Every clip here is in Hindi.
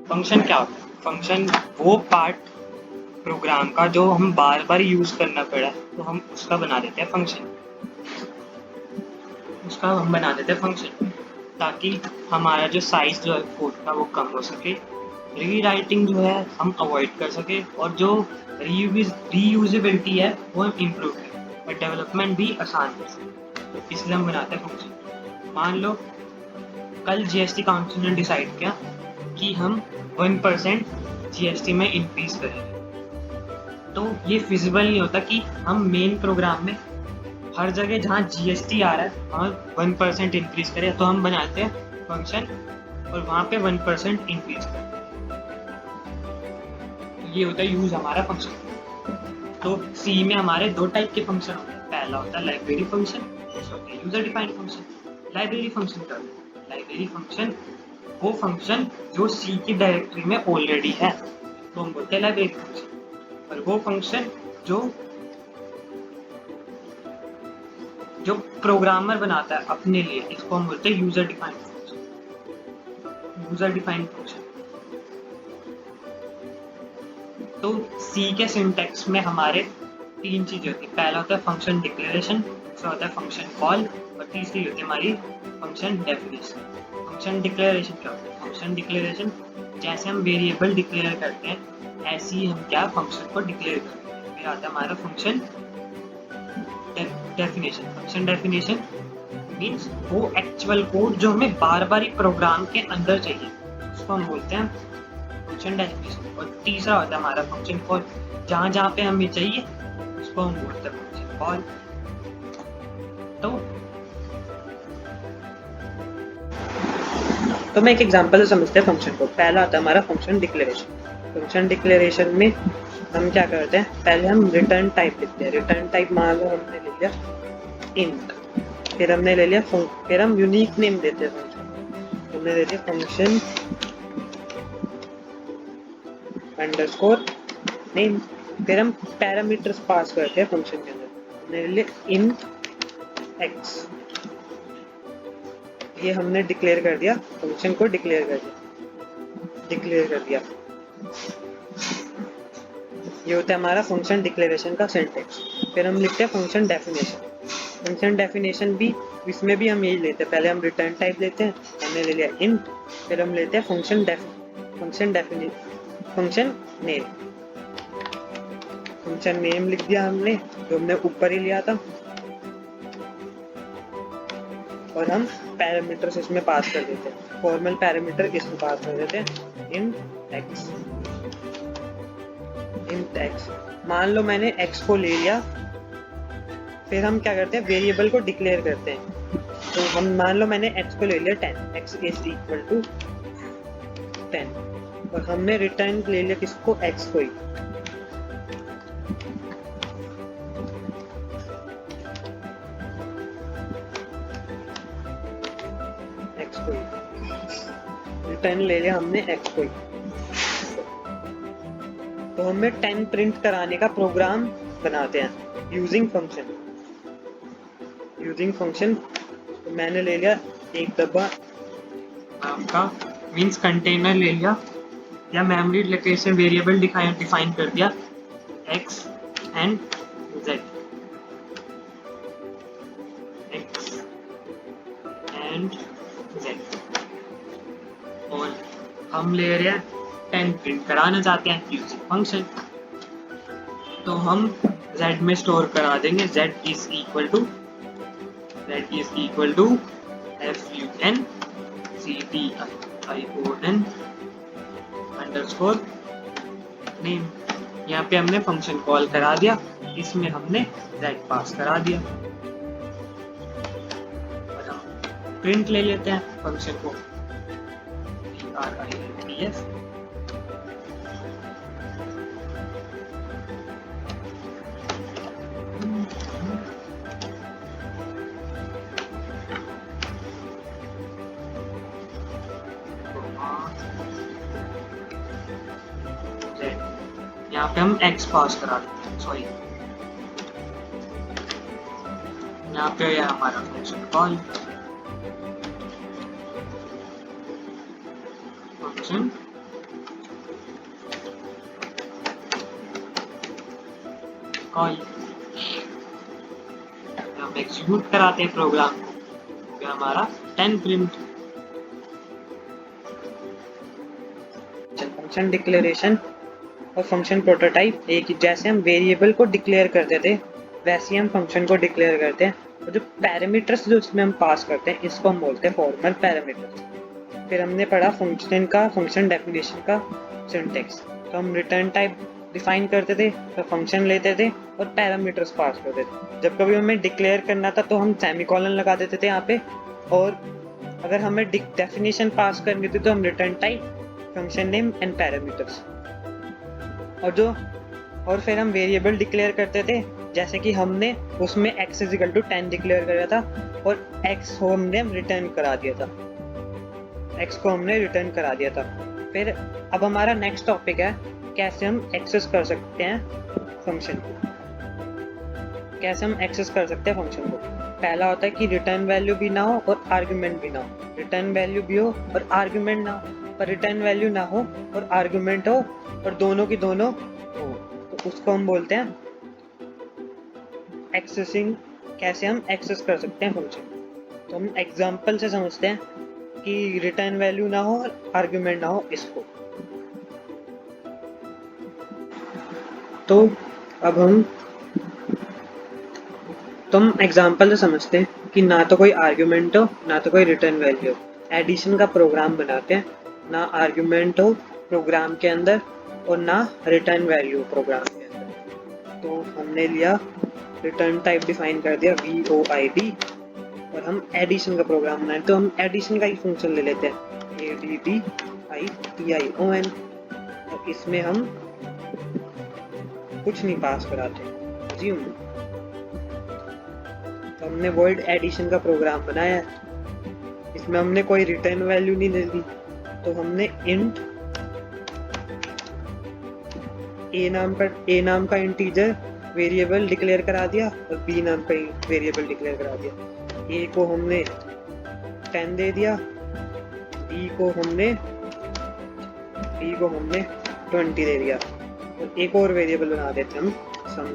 फंक्शन क्या होता है? फंक्शन वो पार्ट प्रोग्राम का जो हम बार बार यूज करना पड़ा तो हम उसका बना देते हैं फंक्शन, ताकि हमारा जो साइज जो है कोड का वो कम हो सके, रीराइटिंग जो है हम अवॉइड कर सके, और जो रीयूजेबिलिटी है वो हम इम्प्रूव करें और डेवलपमेंट भी आसान कर सके। तो इसलिए हम बनाते हैं फंक्शन। मान लो कल जीएसटी काउंसिल ने डिसाइड किया कि हम 1% जीएसटी में इंक्रीज करेंगे, तो ये फिजिबल नहीं होता कि हम मेन प्रोग्राम में हर जगह जहाँ जीएसटी आ रहा है वहाँ 1% इंक्रीज करें। तो हम बनाते हैं फंक्शन और वहाँ पे 1% इंक्रीज करें। तो ये होता है यूज हमारा फंक्शन। तो सी में हमारे दो टाइप के फंक्शन होते हैं। पहला होता है लाइब्रेरी फंक्शन, दूसरा होता है user defined function. Library function क्या होता है? लाइब्रेरी फंक्शन वो फंक्शन जो सी की डायरेक्टरी में ऑलरेडी है, तो हम बोलते हैं लाइब्रेरी फंक्शन। और वो फंक्शन जो प्रोग्रामर बनाता है अपने लिए, इसको हम बोलते हैं user defined function. User defined function तो सी के सिंटैक्स में हमारे तीन चीजें होती है। पहला होता है फंक्शन डिक्लेरेशन, दूसरा होता है फंक्शन कॉल, और तीसरी होती है हमारी फंक्शन डेफिनेशन। फंक्शन डिक्लेरेशन क्या होता है? फंक्शन डिक्लेरेशन जैसे हम वेरिएबल डिक्लेयर करते हैं ऐसे ही हम क्या फंक्शन को डिक्लेयर करते हैं। फिर आता है हमारा function definition. Function definition means वो एक्चुअल कोड जो हमें बार बार प्रोग्राम के अंदर चाहिए, उसको हम बोलते हैं फंक्शन डेफिनेशन। और तीसरा होता है हमारा फंक्शन कॉल, जहाँ जहाँ पे हमें चाहिए उसको हम बोलते हैं फंक्शन कॉल। तो मैं एक एग्जांपल से समझते हैं फंक्शन को। पहला आता है हमारा फंक्शन डिक्लेरेशन। फंक्शन डिक्लेरेशन में हम क्या करते हैं, पहले हम रिटर्न टाइप लिखते हैं। रिटर्न टाइप मान लो हमने ले लिया इंट, फिर हमने ले लिया फिर हम यूनिक नेम देते हैं फंक्शन। हमने ले लिया फंक्शन अंडरस्कोर नेम, फिर हम पैरामीटर्स पास करते हैं फंक्शन के अंदर। हमने ले लिया इंट एक्स, ये हमने डिक्लेयर कर दिया, फंक्शन को डिक्लेयर कर दिया। ये होता है हमारा फंक्शन डिक्लेरेशन का सिंटैक्स। फिर हम लिखते हैं फंक्शन डेफिनेशन। फंक्शन डेफिनेशन भी इसमें भी हम यही लेते हैं, पहले हम रिटर्न टाइप लेते हैं, हमने ले लिया इंट, फिर हम लेते हैं फंक्शन नेम लिख दिया हमने, जो हमने ऊपर ही लिया था, और हम पैरामीटर्स इसमें पास कर देते हैं। फॉर्मल पैरामीटर इसमें पास कर देते हैं इंट एक्स। मान लो मैंने x को ले लिया, फिर हम क्या करते हैं, वेरिएबल को डिक्लेयर करते हैं। तो हम मान लो मैंने x को ले लिया 10, x इज इक्वल टू 10, और हमने रिटर्न ले लिया किसको, x को ही। रिटर्न ले लिया हमने x को ही। तो हमें 10 प्रिंट कराने का प्रोग्राम बनाते हैं यूजिंग फंक्शन। तो मैंने ले लिया एक डब्बा आपका मींस कंटेनर ले लिया, या मेमोरी लोकेशन वेरिएबल डिफाइन कर दिया x एंड z, और हम ले रहे हैं 10 प्रिंट कराना चाहते हैं यूजिंग फंक्शन। तो हम z में स्टोर करा देंगे z is equal to function underscore name. यहाँ पे हमने फंक्शन कॉल करा दिया, इसमें हमने z पास करा दिया, और हम प्रिंट ले लेते हैं फंक्शन को printf। यहाँ पे हम x पास करा देते हैं, सॉरी यहाँ पे है हमारा फंक्शन कॉल, फंक्शन और हम एग्जीक्यूट कराते हैं प्रोग्राम को, हो गया हमारा 10 प्रिंट। फंक्शन डिक्लेरेशन और फंक्शन प्रोटोटाइप एक ही, जैसे हम वेरिएबल को डिक्लेयर करते थे वैसे ही हम फंक्शन को डिक्लेयर करते हैं। और जो पैरामीटर्स जो इसमें हम पास करते हैं इसको हम बोलते हैं फॉर्मल पैरामीटर्स। फिर हमने पढ़ा फंक्शन का, फंक्शन डेफिनेशन का सिंटेक्स। तो हम रिटर्न टाइप डिफाइन करते थे, तो फंक्शन लेते थे और पैरामीटर्स पास करते थे। जब कभी हमें डिक्लेयर करना था तो हम सेमीकोलन लगा देते थे यहाँ पे, और अगर हमें डेफिनेशन पास करनी थी तो हम return type, function name and parameters. और फिर हम वेरिएबल डिक्लेयर करते थे, जैसे कि हमने उसमें x = 10 डिक्लेयर करा था और x को हमने रिटर्न करा दिया था, फिर अब हमारा नेक्स्ट टॉपिक है कैसे हम एक्सेस कर सकते हैं फंक्शन को। पहला होता है कि रिटर्न वैल्यू भी ना हो और आर्गुमेंट भी ना हो। रिटर्न वैल्यू भी हो और आर्गुमेंट ना हो, पर रिटर्न वैल्यू ना हो और आर्गुमेंट हो और दोनों की दोनों हो, तो उसको हम बोलते हैं एक्सेसिंग। कैसे हम एक्सेस कर सकते हैं फंक्शन, तो हम एग्जांपल से समझते हैं कि रिटर्न वैल्यू ना हो और आर्गुमेंट ना हो इसको। तो अब हम एग्जांपल से समझते हैं कि ना तो कोई आर्गुमेंट हो ना तो कोई रिटर्न वैल्यू हो। एडिशन का प्रोग्राम बनाते हैं, ना आर्गुमेंट हो प्रोग्राम के अंदर और ना रिटर्न वैल्यू प्रोग्राम के अंदर। तो हमने लिया रिटर्न टाइप डिफाइन कर दिया void, और हम एडिशन का प्रोग्राम बनाए तो हम एडिशन का ही फंक्शन ले लेते हैं addition, और इसमें हम कुछ नहीं पास कराते। तो हमने void एडिशन का प्रोग्राम बनाया, इसमें हमने कोई रिटर्न वैल्यू नहीं दे दी, तो हमने int a नाम का इंटीजर वेरिएबल डिक्लेयर करा दिया और b नाम का वेरिएबल डिक्लेयर करा दिया। a को हमने 10 दे दिया, b को हमने 20 दे दिया, और एक और वेरिएबल बना देते हम सम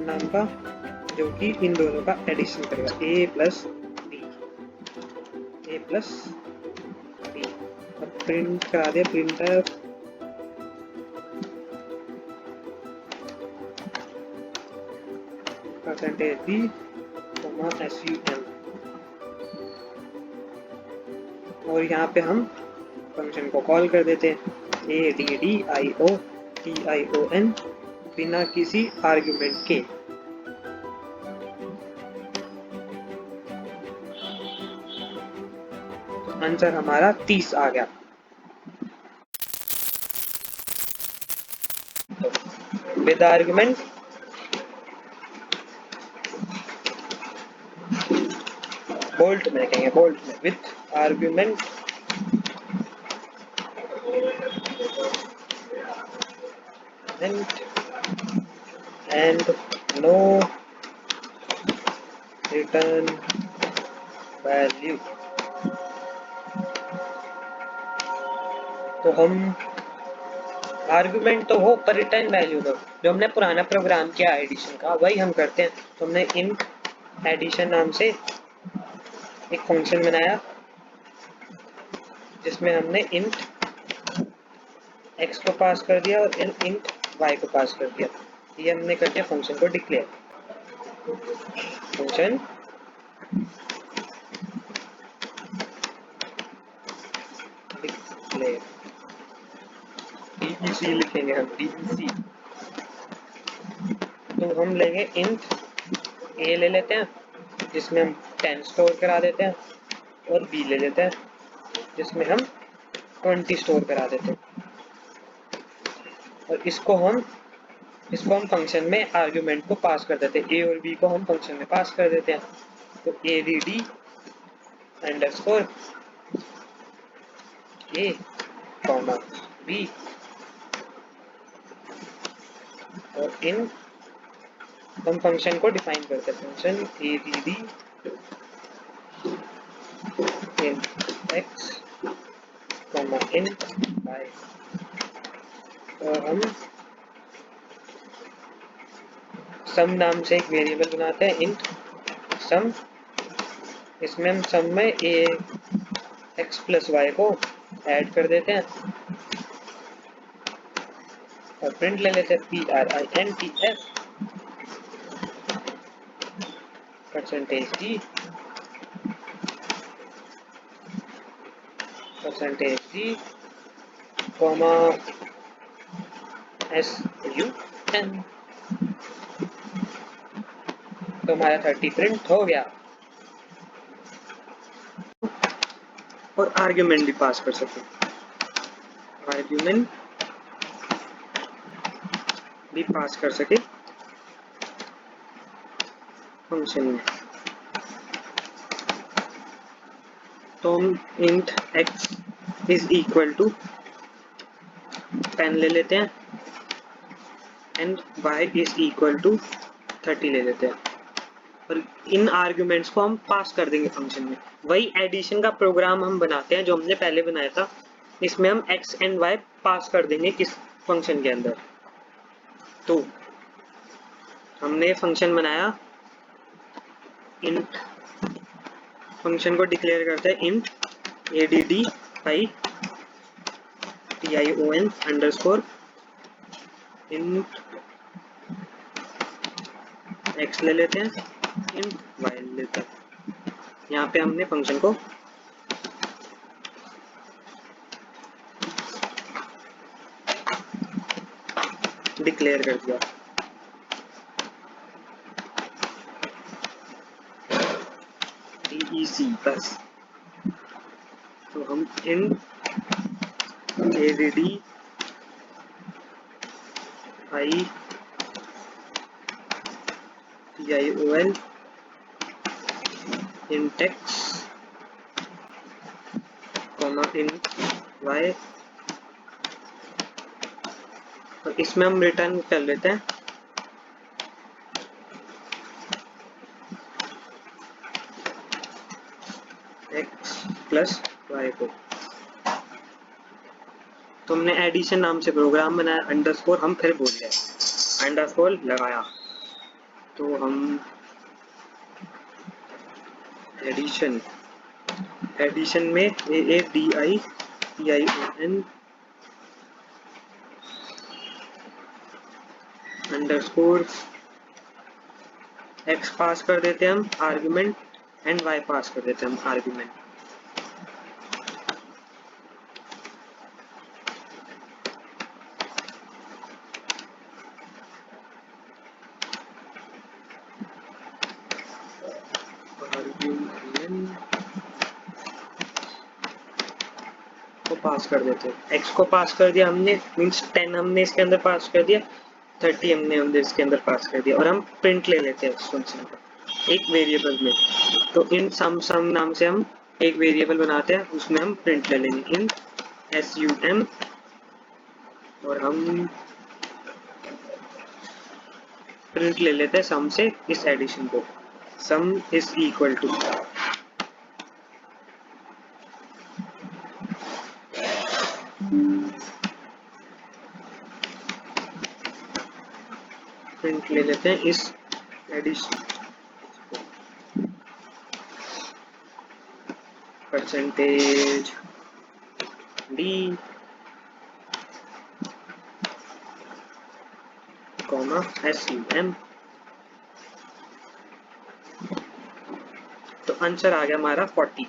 नाम का, जो कि इन दोनों का एडिशन करेगा a प्लस b। अब प्रिंट करा दिया प्रिंटफ %b, sum, और यहाँ पे हम फंक्शन को कॉल कर देते हैं addition बिना किसी आर्गुमेंट के। आंसर हमारा 30 आ गया। विद आर्गुमेंट बोल्ट में लिखेंगे, with argument and no return value। तो हम आर्गुमेंट तो हो पर रिटर्न वैल्यू दो। जो हमने पुराना प्रोग्राम किया एडिशन का वही हम करते हैं। तो हमने int एडिशन नाम से एक फंक्शन बनाया जिसमें हमने int x को पास कर दिया और int y को पास कर दिया। ये हमने कर दिया फंक्शन को डिक्लेयर। फंक्शन डिक्लेयर DEC लिखेंगे हम, DEC। तो हम लेंगे int a ले लेते हैं जिसमें हम 10 स्टोर करा देते हैं, और b ले लेते हैं जिसमें हम 20 स्टोर करा देते हैं, और इसको हम फंक्शन में आर्गुमेंट को पास कर देते हैं। a और b को हम फंक्शन में पास कर देते हैं। तो add अंडरस्कोर a, b, और इन हम फंक्शन को डिफाइन करते हैं। Function add int x, int y, और हम सम नाम से एक वेरिएबल बनाते हैं, इंट सम। इसमें हम सम में ए एक्स प्लस वाई को ऐड कर देते हैं और प्रिंट ले लेते हैं PRINTF %d कॉमा SUN। तो हमारा 30 प्रिंट हो गया। और आर्ग्यूमेंट भी पास कर सकते हैं, आर्ग्यूमेंट भी पास कर सके फंक्शन में। तो हम int x is equal to 10 ले लेते हैं and y is equal to 30 ले लेते हैं और इन आर्ग्यूमेंट्स को हम पास कर देंगे फंक्शन में। वही एडिशन का प्रोग्राम हम बनाते हैं जो हमने पहले बनाया था। इसमें हम x एंड y पास कर देंगे किस फंक्शन के अंदर। तो हमने फंक्शन बनाया, इंट फंक्शन को डिक्लेयर करते हैं int add tion underscore int x ले लेते हैं, इंट y ले लेते हैं। यहाँ पे हमने फंक्शन को डिक्लेयर कर दिया। DEC बस। तो हम इन add tion int x int y और इसमें हम रिटर्न कर लेते हैं x प्लस y को। तो हमने एडिशन नाम से प्रोग्राम बनाया, अंडरस्कोर हम फिर बोल रहे अंडरस्कोर लगाया। तो हम एडिशन में AADITION अंडरस्कोर x पास कर देते हैं हम आर्गुमेंट एंड y पास कर देते हैं हम आर्गुमेंट। को पास कर देते हैं, x को पास कर दिया हमने, मीन्स 10 हमने इसके अंदर पास कर दिया, 30 हमने इसके अंदर पास कर दिया और हम प्रिंट ले लेते हैं इस फंक्शन को एक वेरिएबल में। तो इन सम नाम से हम एक वेरिएबल बनाते हैं, उसमें हम प्रिंट ले लेंगे इन SUM और हम प्रिंट ले लेते हैं सम से इस एडिशन को, sum is equal to print ले लेते हैं इस एडिशन %d SUM। तो आंसर आ गया हमारा 40।